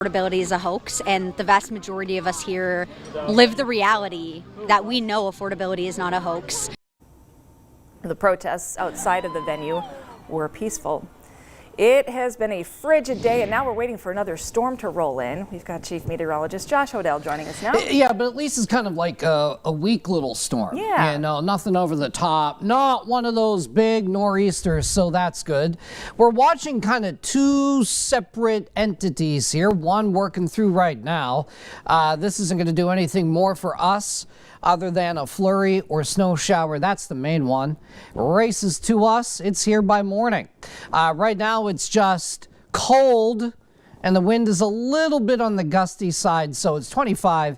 Affordability is a hoax, and the vast majority of us here live the reality that we know affordability is not a hoax. The protests outside of the venue were peaceful. It has been a frigid day, and now we're waiting for another storm to roll in. We've got Chief Meteorologist Josh Hodell joining us now. Yeah, but at least it's kind of like a weak little storm. Yeah. You know, nothing over the top, not one of those big nor'easters, so that's good. We're watching kind of two separate entities here, one working through right now. This isn't going to do anything more for us other than a flurry or snow shower. That's the main one. Races to us, it's here by morning. Right now it's just cold and the wind is a little bit on the gusty side, so it's 25,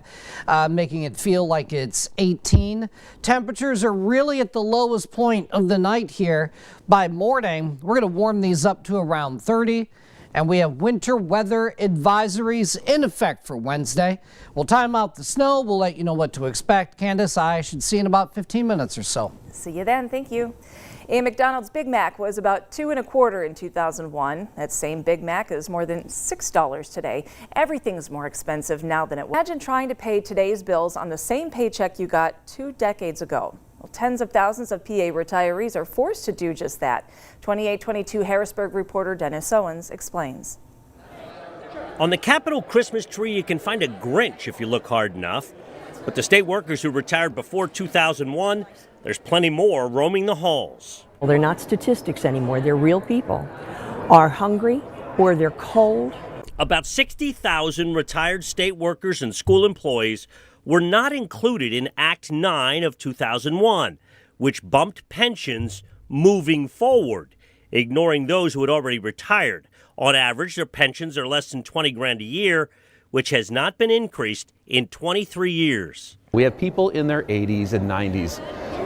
making it feel like it's 18. Temperatures are really at the lowest point of the night here. By morning, we're going to warm these up to around 30. And we have winter weather advisories in effect for Wednesday. We'll time out the snow. We'll let you know what to expect. Candace, I should see you in about 15 minutes or so. See you then. Thank you. A McDonald's Big Mac was about $2.25 in 2001. That same Big Mac is more than $6 today. Everything's more expensive now than it was. Imagine trying to pay today's bills on the same paycheck you got 2 decades ago. Well, tens of thousands of PA retirees are forced to do just that. 2822 Harrisburg reporter Dennis Owens explains. On the Capitol Christmas tree, you can find a Grinch if you look hard enough. But the state workers who retired before 2001, there's plenty more roaming the halls. Well, they're not statistics anymore. They're real people. Are hungry or they're cold. About 60,000 retired state workers and school employees were not included in Act 9 of 2001, which bumped pensions moving forward, ignoring those who had already retired. On average, their pensions are less than $20,000 a year, which has not been increased in 23 years. We have people in their 80s and 90s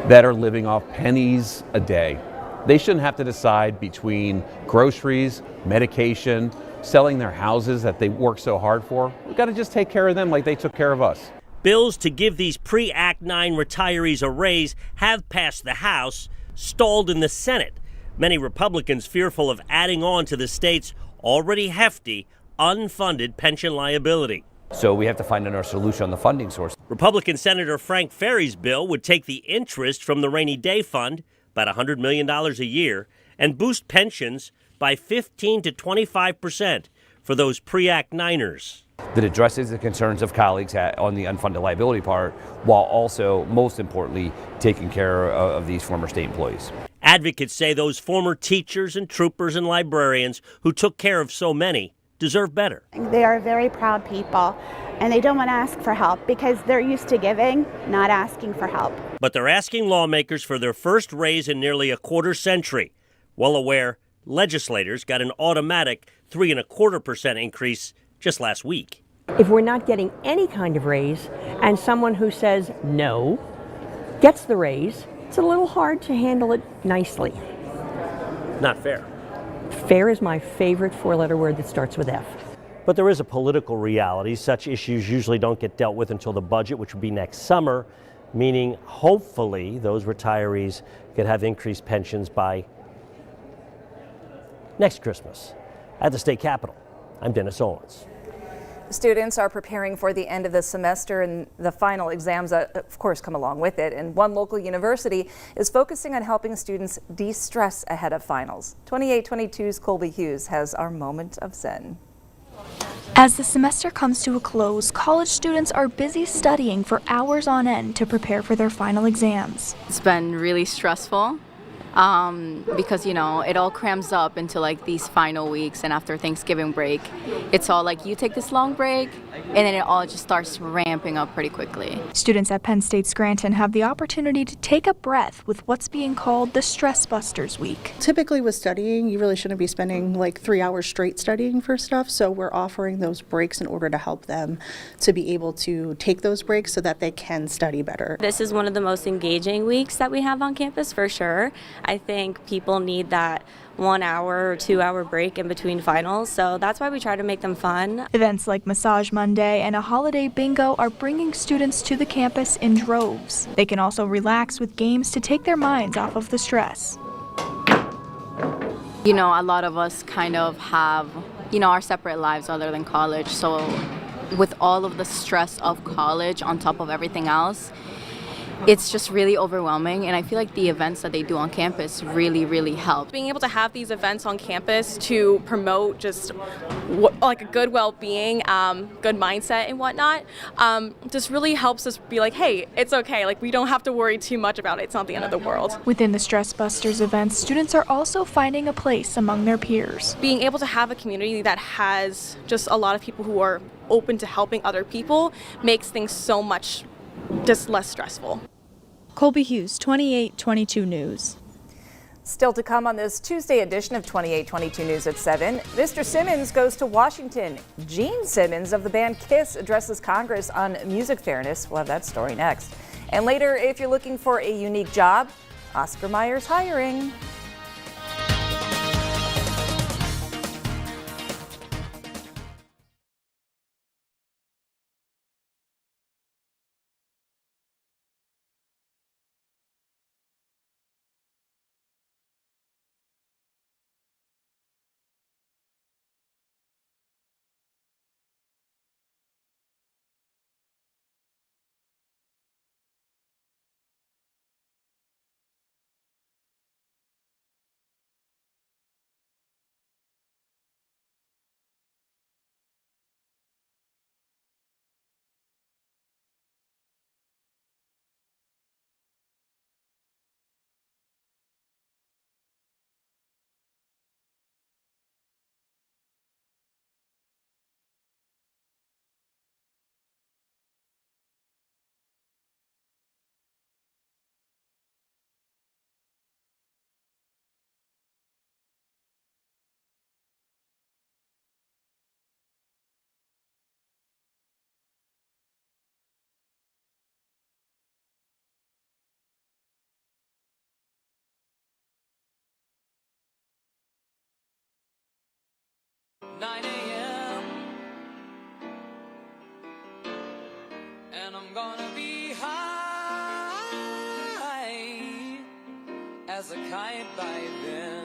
that are living off pennies a day. They shouldn't have to decide between groceries, medication, selling their houses that they work so hard for. We've got to just take care of them like they took care of us. Bills to give these pre-Act 9 retirees a raise have passed the House, stalled in the Senate. Many Republicans fearful of adding on to the state's already hefty, unfunded pension liability. So we have to find another solution on the funding source. Republican Senator Frank Ferry's bill would take the interest from the rainy day fund, about $100 million a year, and boost pensions by 15 to 25% for those pre-Act 9ers. That addresses the concerns of colleagues on the unfunded liability part, while also, most importantly, taking care of these former state employees. Advocates say those former teachers and troopers and librarians who took care of so many deserve better. They are very proud people, and they don't want to ask for help because they're used to giving, not asking for help. But they're asking lawmakers for their first raise in nearly a quarter century. Well aware, legislators got an automatic 3.25% increase just last week. If we're not getting any kind of raise and someone who says no gets the raise, it's a little hard to handle it nicely. Not fair. Fair is my favorite four-letter word that starts with F. But there is a political reality. Such issues usually don't get dealt with until the budget, which will be next summer, meaning hopefully those retirees could have increased pensions by next Christmas. At the state capitol, I'm Dennis Owens. Students are preparing for the end of the semester, and the final exams, of course, come along with it. And one local university is focusing on helping students de-stress ahead of finals. 2822's Colby Hughes has our moment of zen. As the semester comes to a close, college students are busy studying for hours on end to prepare for their final exams. It's been really stressful. Because, you know, it all crams up into like these final weeks, and after Thanksgiving break, it's all like you take this long break and then it all just starts ramping up pretty quickly. Students at Penn State Scranton have the opportunity to take a breath with what's being called the Stress Busters Week. Typically with studying, you really shouldn't be spending like 3 hours straight studying for stuff, so we're offering those breaks in order to help them to be able to take those breaks so that they can study better. This is one of the most engaging weeks that we have on campus for sure. I think people need that 1 hour or 2 hour break in between finals, so that's why we try to make them fun. Events like Massage Monday and a holiday bingo are bringing students to the campus in droves. They can also relax with games to take their minds off of the stress. You know, a lot of us kind of have our separate lives other than college. So with all of the stress of college on top of everything else, it's just really overwhelming, and I feel like the events that they do on campus really, really help. Being able to have these events on campus to promote just like a good well-being, good mindset and whatnot, just really helps us be like, hey, it's okay. Like, we don't have to worry too much about it. It's not the end of the world. Within the Stress Busters events, students are also finding a place among their peers. Being able to have a community that has just a lot of people who are open to helping other people makes things so much just less stressful. Colby Hughes, 2822 News. Still to come on this Tuesday edition of 2822 News at 7, Mr. Simmons goes to Washington. Gene Simmons of the band Kiss addresses Congress on music fairness. We'll have that story next. And later, if you're looking for a unique job, Oscar Mayer's hiring. And I'm gonna be high as a kite by then.